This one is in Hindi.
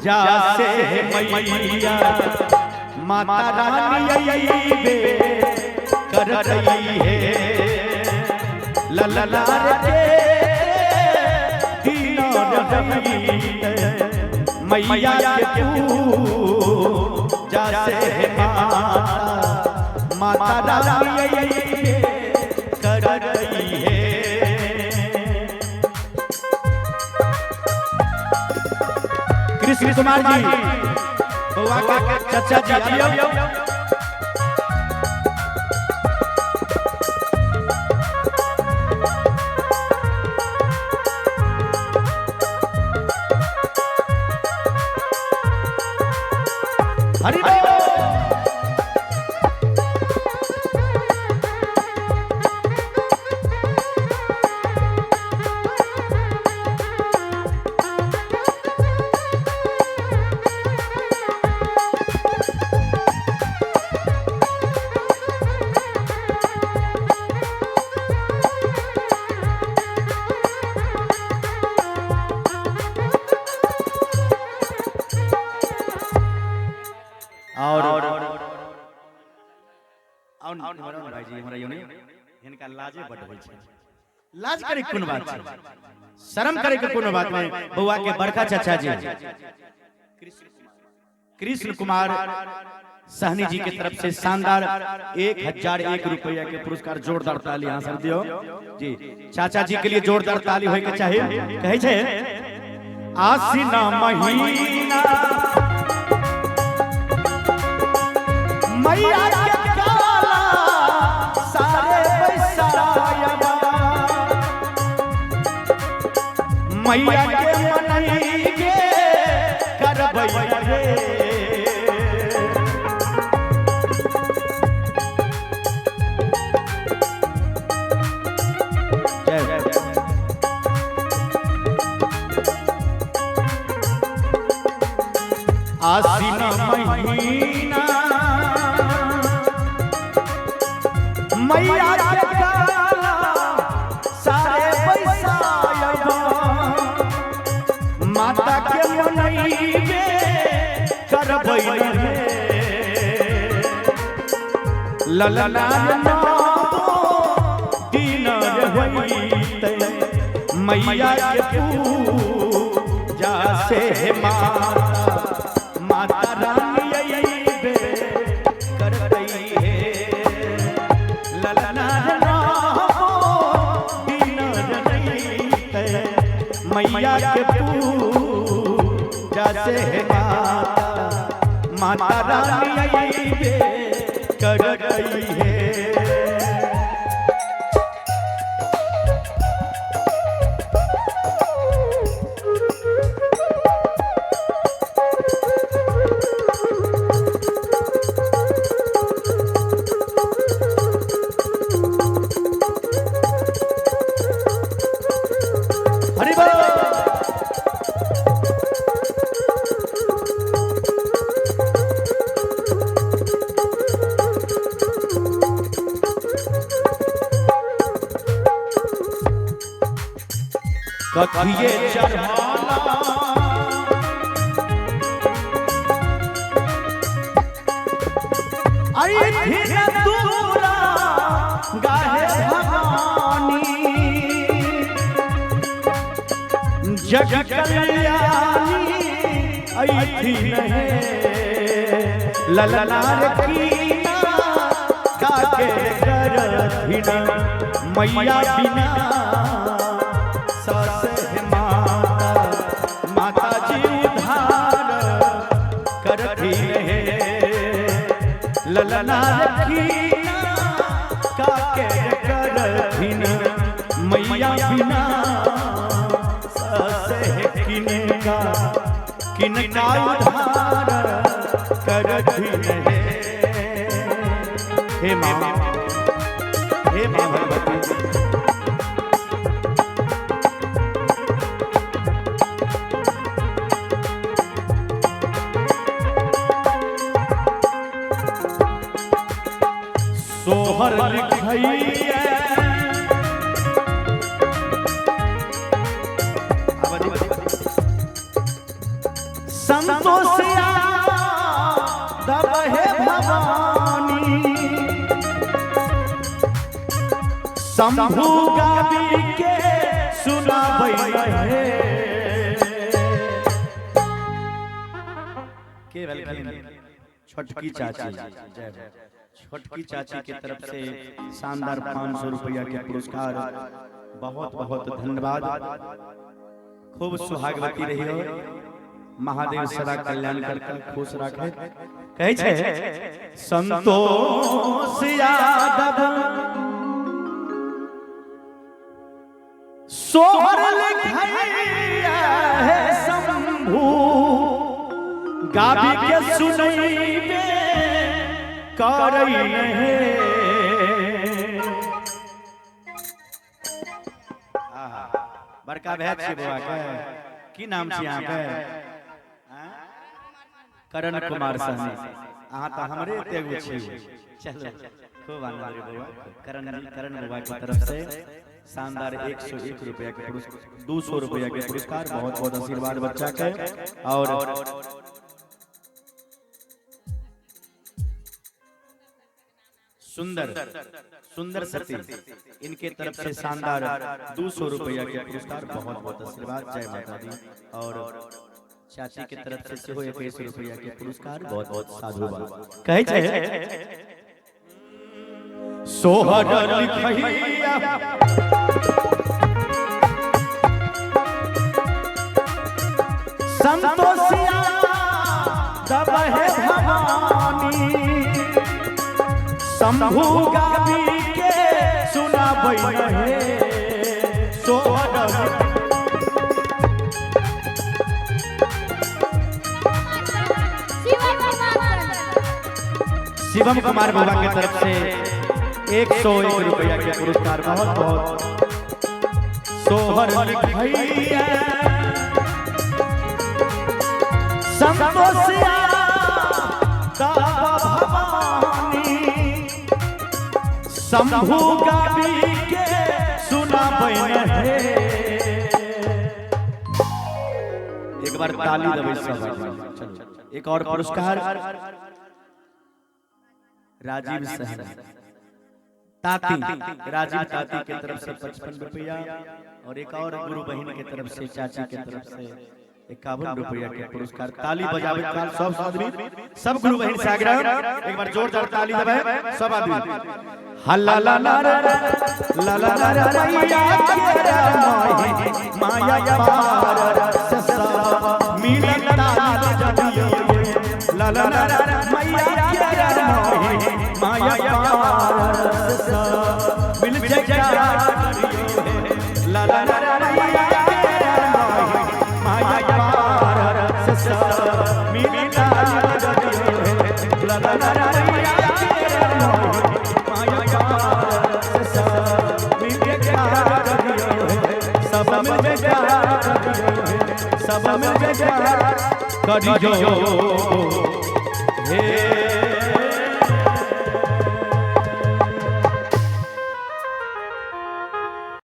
जासे मैया माता रानी बे कर रही है ललनार के दीनों मैया के जासे माता रानी कर रही है। कृष्ण कुमार जी बउआ का चाचा जी आइयो। हरि बोल। और भाई जी हमरा यूनी इनका लाजे बड़ होय छै। लाज करे कोन बात छै, शर्म करे के कोन बात में। बउआ के बड़का चाचा जी कृष्ण कुमार सहनी जी की तरफ से शानदार 1001 रुपया के पुरस्कार। जोरदार ताली यहां से दियो जी। चाचा जी के लिए जोरदार ताली होय के चाहिए। कहे छै आसीन महीना मैया के काला सारे पैसायबा मैया के मनई के करबै रे। आसीन महीना मैया के काला सारे पैसायबा माता के मनई के करबै रे। ललनार दिन होइते मैया के पूजा से माता रानी बे कर रही है ललनार दिन होइते मैया के पूजा से माता रानी बे कर रही है। हरि बोल। कथिए चढ़ाना आई थी दूरा गाहे भवानी जग कल्याणी आई थी नहीं ललनार की काके करथिन मैया बिना माता जी उधार करती रहे ललनार की काके करथिन मैया बिना किनका उधार करती रहे। हे माँ भगवती सोहर लिखैया संतोषिया दब है भवानी शंभु गावी के सुनाबै है केवल छोटकी चाची छोटकी चाची की तरफ से शानदार 500 रुपया के पुरस्कार बहुत बहुत धन्यवाद खूब सुहागवती रही हो महादेव सदा कल्याण करके खुश रखे कहे छे संतोष यादव सोहर लिखैया है शंभू गावी के सुनैबे करई नहीं बड़का भैया छी बुआ के की नाम छी यहाँ के करण कुमार सहनी अहाँ तो हमरे एगो छी चलो खूब आनंद रे बुआ करण बुआ की तरफ से शानदार 101 रुपया के पुरस्कार 200 रुपया के पुरस्कार बहुत बहुत आशीर्वाद बच्चा के और सुंदर सती इनके तरफ से शानदार 200 रुपया के पुरस्कार बहुत बहुत आशीर्वाद जय माता दी और चाची के तरफ से हो 21 रुपया के पुरस्कार बहुत बहुत साधुवाद कहे छे सोहर लिखैया संतोषिया दब है भवानी शंभु गावी के सुनाबै है सोहर शिवम कुमार बाबा की तरफ से 101 रुपया के पुरस्कार बहुत बहुत सोहर लिखैया संतोषिया दब भवानी शंभु गावी के सुनाबै है एक बार ताली दबे सब एक और पुरस्कार राजीव सहनी ताती राजीव ताती के तरफ से 55 रुपया और एक और गुरु बहन के तरफ से चाची के तरफ से 51 रुपया के पुरस्कार ताली बजावे काल सब आदमी सब गुरु बहन से आग्रह एक बार जोरदार ताली दबाए सब आदमी हल्ला ला ला ला ला ला मैया के माया पार ससा मिलन ताली जबियो ला ला ला मैया के माया पार ससा मिल जगा ला ला ला मैया माया पार ससा मिलन ताली जबियो ला ला ला सब मिल गया करियो हे